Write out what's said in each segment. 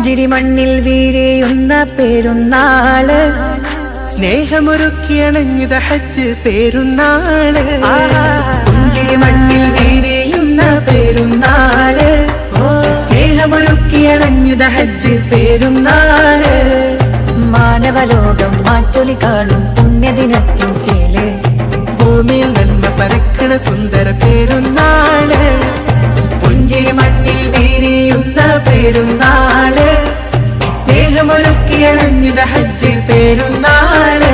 പുഞ്ചിരി മണ്ണിൽ വീരിയുന്ന പെരുന്നാള്, സ്നേഹമൊരുക്കിയണഞ്ഞിത ഹജ്ജ് പെരുന്നാള്. പുഞ്ചിരി മണ്ണിൽ വീരിയുന്ന പെരുന്നാള്, സ്നേഹമൊരുക്കിയണഞ്ഞിത ഹജ്ജ് പെരുന്നാള്. മാനവലോകം മാറ്റൊലി കാണും പുണ്യദിനത്തിൻ ചേല്, ഭൂമിയിൽ നന്മ പരക്കണ സുന്ദര പെരുന്നാള്. പുഞ്ചിരി മണ്ണിൽ വീരിയുന്ന പെരുന്നാള്, സ്നേഹമൊരുക്കിയണഞ്ഞിത ഹജ്ജ് പെരുന്നാള്.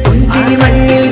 പുഞ്ചിരി മണ്ണിൽ